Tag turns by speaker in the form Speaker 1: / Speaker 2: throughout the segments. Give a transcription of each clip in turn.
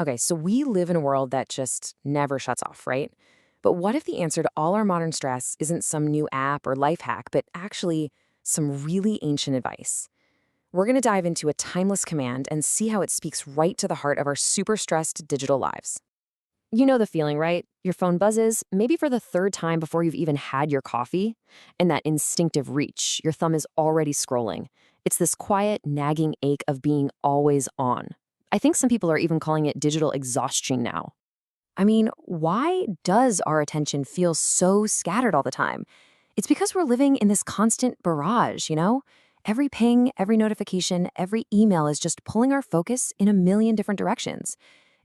Speaker 1: Okay, so we live in a world that just never shuts off, right? But what if the answer to all our modern stress isn't some new app or life hack, but actually some really ancient advice? We're going to dive into a timeless command and see how it speaks right to the heart of our super stressed digital lives. You know the feeling, right? Your phone buzzes, maybe for the third time before you've even had your coffee, and that instinctive reach, your thumb is already scrolling. It's this quiet, nagging ache of being always on. I think some people are even calling it digital exhaustion now. I mean, why does our attention feel so scattered all the time? It's because we're living in this constant barrage, you know? Every ping, every notification, every email is just pulling our focus in a million different directions.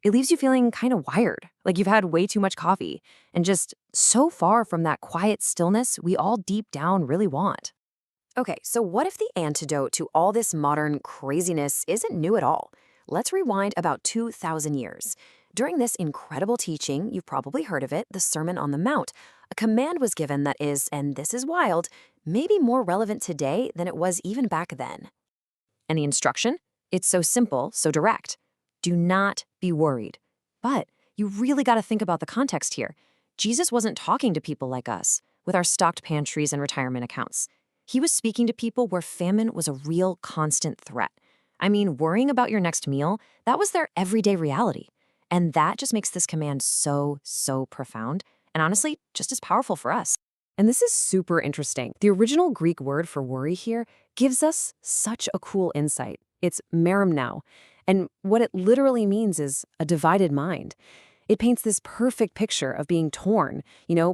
Speaker 1: It leaves you feeling kind of wired, like you've had way too much coffee, and just so far from that quiet stillness we all deep down really want. Okay, so what if the antidote to all this modern craziness isn't new at all? Let's rewind about 2,000 years. During this incredible teaching, you've probably heard of it, the Sermon on the Mount. A command was given that is, and this is wild, maybe more relevant today than it was even back then. And the instruction? It's so simple, so direct. Do not be worried. But you really got to think about the context here. Jesus wasn't talking to people like us, with our stocked pantries and retirement accounts. He was speaking to people where famine was a real constant threat. I mean, worrying about your next meal, that was their everyday reality. And that just makes this command so profound, and honestly, just as powerful for us. And this is super interesting. The original Greek word for worry here gives us such a cool insight. It's merimnao, and what it literally means is a divided mind. It paints this perfect picture of being torn,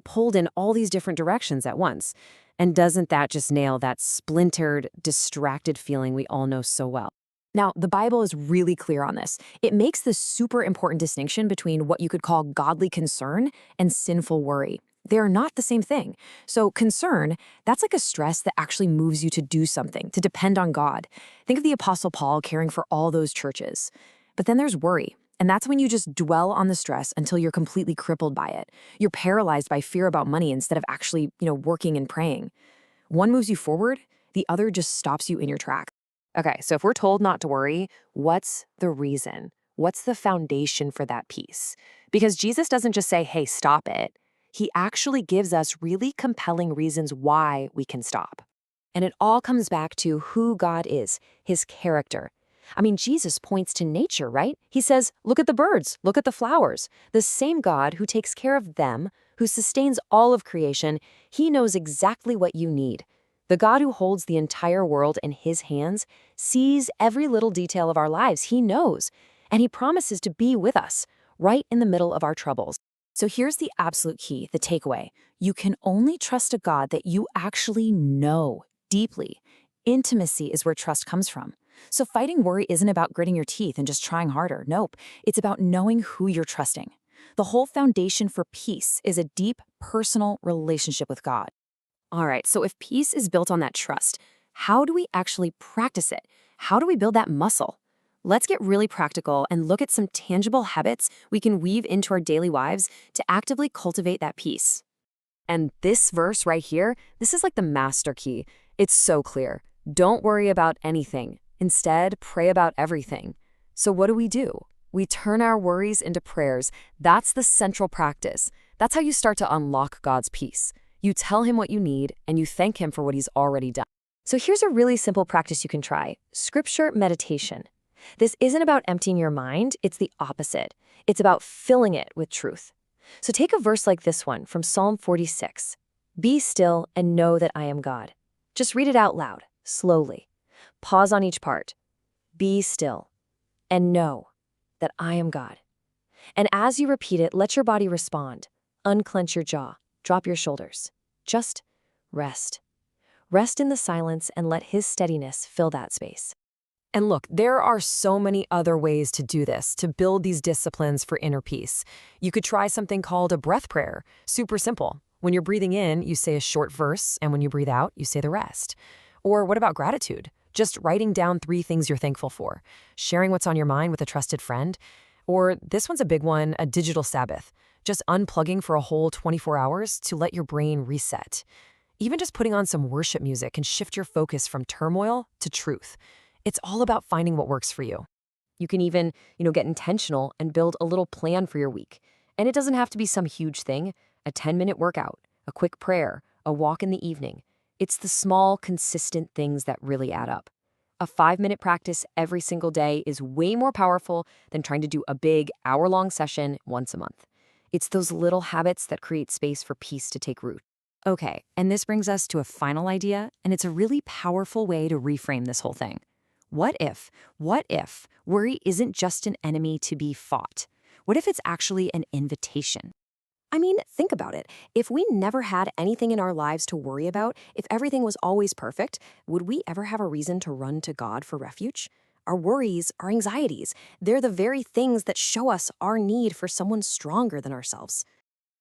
Speaker 1: pulled in all these different directions at once. And doesn't that just nail that splintered, distracted feeling we all know so well? Now, the Bible is really clear on this. It makes this super important distinction between what you could call godly concern and sinful worry. They're not the same thing. So concern, that's like a stress that actually moves you to do something, to depend on God. Think of the Apostle Paul caring for all those churches. But then there's worry. And that's when you just dwell on the stress until you're completely crippled by it. You're paralyzed by fear about money instead of actually, working and praying. One moves you forward, the other just stops you in your tracks. Okay, so if we're told not to worry, what's the reason? What's the foundation for that peace? Because Jesus doesn't just say, hey, stop it. He actually gives us really compelling reasons why we can stop. And it all comes back to who God is, his character. I mean, Jesus points to nature, right? He says, look at the birds, look at the flowers. The same God who takes care of them, who sustains all of creation, he knows exactly what you need. The God who holds the entire world in his hands sees every little detail of our lives. He knows, and he promises to be with us right in the middle of our troubles. So here's the absolute key, the takeaway. You can only trust a God that you actually know deeply. Intimacy is where trust comes from. So fighting worry isn't about gritting your teeth and just trying harder. Nope, it's about knowing who you're trusting. The whole foundation for peace is a deep, personal relationship with God. All right, so if peace is built on that trust, how do we actually practice it? How do we build that muscle? Let's get really practical and look at some tangible habits we can weave into our daily lives to actively cultivate that peace. And this verse right here, this is like the master key. It's so clear. Don't worry about anything. Instead, pray about everything. So what do? We turn our worries into prayers. That's the central practice. That's how you start to unlock God's peace. You tell him what you need, and you thank him for what he's already done. So here's a really simple practice you can try. Scripture meditation. This isn't about emptying your mind, it's the opposite. It's about filling it with truth. So take a verse like this one from Psalm 46. Be still and know that I am God. Just read it out loud, slowly. Pause on each part. Be still and know that I am God. And as you repeat it, let your body respond. Unclench your jaw. Drop your shoulders. Just rest. Rest in the silence and let his steadiness fill that space. And look, there are so many other ways to do this, to build these disciplines for inner peace. You could try something called a breath prayer. Super simple. When you're breathing in, you say a short verse, and when you breathe out, you say the rest. Or what about gratitude? Just writing down 3 things you're thankful for. Sharing what's on your mind with a trusted friend. Or this one's a big one, a digital Sabbath. Just unplugging for a whole 24 hours to let your brain reset. Even just putting on some worship music can shift your focus from turmoil to truth. It's all about finding what works for you. You can even, get intentional and build a little plan for your week. And it doesn't have to be some huge thing, a 10-minute workout, a quick prayer, a walk in the evening. It's the small, consistent things that really add up. A 5-minute practice every single day is way more powerful than trying to do a big, hour-long session once a month. It's those little habits that create space for peace to take root. Okay, and this brings us to a final idea, and it's a really powerful way to reframe this whole thing. What if worry isn't just an enemy to be fought? What if it's actually an invitation? I mean, think about it. If we never had anything in our lives to worry about, if everything was always perfect, would we ever have a reason to run to God for refuge? Our worries, our anxieties, they're the very things that show us our need for someone stronger than ourselves.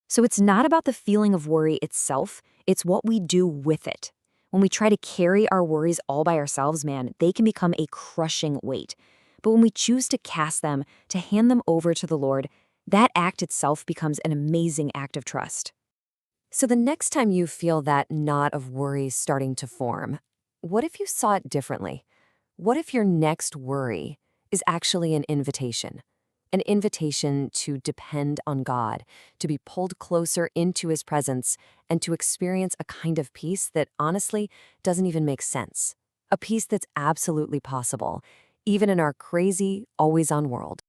Speaker 1: So it's not about the feeling of worry itself, it's what we do with it. When we try to carry our worries all by ourselves, man, they can become a crushing weight. But when we choose to cast them, to hand them over to the Lord, that act itself becomes an amazing act of trust. So the next time you feel that knot of worry starting to form, what if you saw it differently? What if your next worry is actually an invitation? An invitation to depend on God, to be pulled closer into His presence, and to experience a kind of peace that honestly doesn't even make sense. A peace that's absolutely possible, even in our crazy, always-on world.